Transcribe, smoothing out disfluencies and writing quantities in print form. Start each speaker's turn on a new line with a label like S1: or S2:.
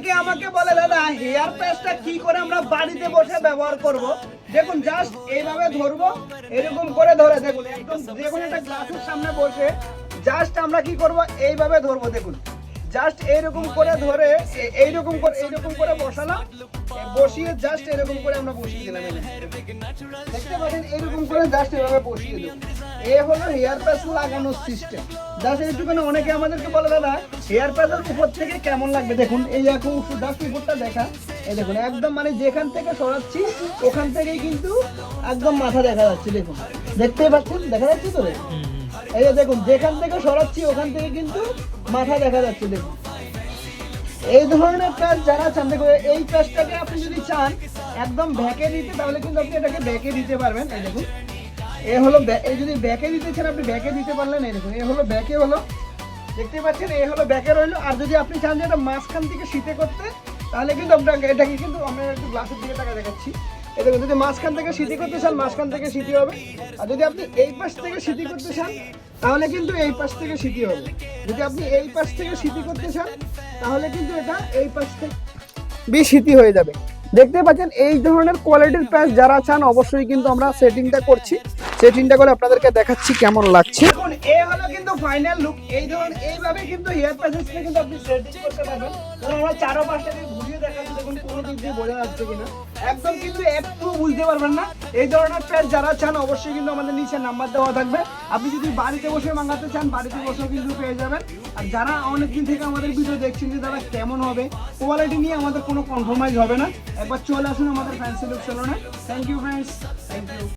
S1: অনেকে আমাকে বলে দাদা হেয়ার প্যাচটা কি করে আমরা বাড়িতে বসে ব্যবহার করব। দেখুন জাস্ট এইভাবে ধরবো, এরকম করে ধরে দেখুন একদম যে কোনো একটা গ্লাসের সামনে বসে জাস্ট আমরা কি করব এইভাবে ধরবো। দেখুন জাস্ট এইরকম করে ধরে এইরকম করে বসালাম, বসিয়ে জাস্ট এরকম করে আমরা বসিয়ে দিলাম। দেখতে পাচ্ছেন এইরকম করে জাস্ট এভাবে বসিয়ে দিলাম। এ হলো হেয়ার প্যাচ লাগানোর সিস্টেম। জাস্ট এইটুকুনি অনেকে আমাদেরকে বলে দাদা হেয়ার প্যাচের উপর থেকে কেমন লাগবে। দেখুন এই এখন জাস্ট উপরটা দেখা, এই দেখুন একদম মানে যেখান থেকে সরাচ্ছি ওখান থেকেই কিন্তু একদম মাথা দেখা যাচ্ছে। দেখুন দেখতে পাচ্ছেন, দেখা যাচ্ছে তো? এই যে দেখুন যেখান থেকে সরাচ্ছি ওখান থেকে কিন্তু মাথা দেখা যাচ্ছে। দেখুন এই ধরনের প্যাচ যারা চান, দেখুন এই প্যাচটাকে আপনি যদি চান একদম ব্যাকে দিতে তাহলে কিন্তু আপনি এটাকে ব্যাকে দিতে পারবেন। এই দেখুন এ হলো এই যদি ব্যাকে দিতে চান আপনি ব্যাকে দিতে পারলেন। এই দেখুন এ হলো ব্যাকে হলো, দেখতে পাচ্ছেন এই হলো ব্যাকে রইলো। আর যদি আপনি চান যে এটা মাঝখান থেকে শীতে করতে তাহলে কিন্তু আপনাকে এটাকে কিন্তু আমরা একটু গ্লাসের দিকে টাকা দেখাচ্ছি। এই দেখুন যদি মাঝখান থেকে সিটি করতে চান মাঝখান থেকে সিটি হবে, আর যদি আপনি এই পাশ থেকে সিটি করতে চান তাহলে কিন্তু এই পাশ থেকে সিটি হবে। যদি আপনি এই পাশ থেকে সিটি করতে চান তাহলে কিন্তু এটা এই পাশ থেকে সিটি হয়ে যাবে। দেখতে পাচ্ছেন এই ধরনের কোয়ালিটির প্যাচ যারা চান অবশ্যই কিন্তু আমরা সেটিংটা করছি, সেটিংটা করে আপনাদেরকে দেখাচ্ছি কেমন লাগছে। দেখুন এই হলো কিন্তু ফাইনাল লুক। এই ধরনের এইভাবে কিন্তু হেয়ার প্যাচেসটা কিন্তু আপনি সেটিং করতে পারবেন। আমরা চারো পাশটাকে ঘুরিয়ে দেখাচ্ছি, দেখুন কোনো দিক দিয়ে বোঝা যাচ্ছে কিনা, একদম কিন্তু একটু বুঝতে পারবেন না। এই ধরনের প্যাচ যারা চান অবশ্যই কিন্তু আমাদের নিচে নাম্বার দেওয়া থাকবে। আপনি যদি বাড়িতে বসে মাঙ্গাতে চান বাড়িতে বসেও কিন্তু পেয়ে যাবেন। আর যারা অনেকদিন থেকে আমাদের ভিডিও দেখছেন যে তারা কেমন হবে, কোয়ালিটি নিয়ে আমাদের কোনো কম্প্রোমাইজ হবে না, একবার চলে আসুন আমাদের ফ্যান্সি লুক সেলুনে। Thank you friends, thank you.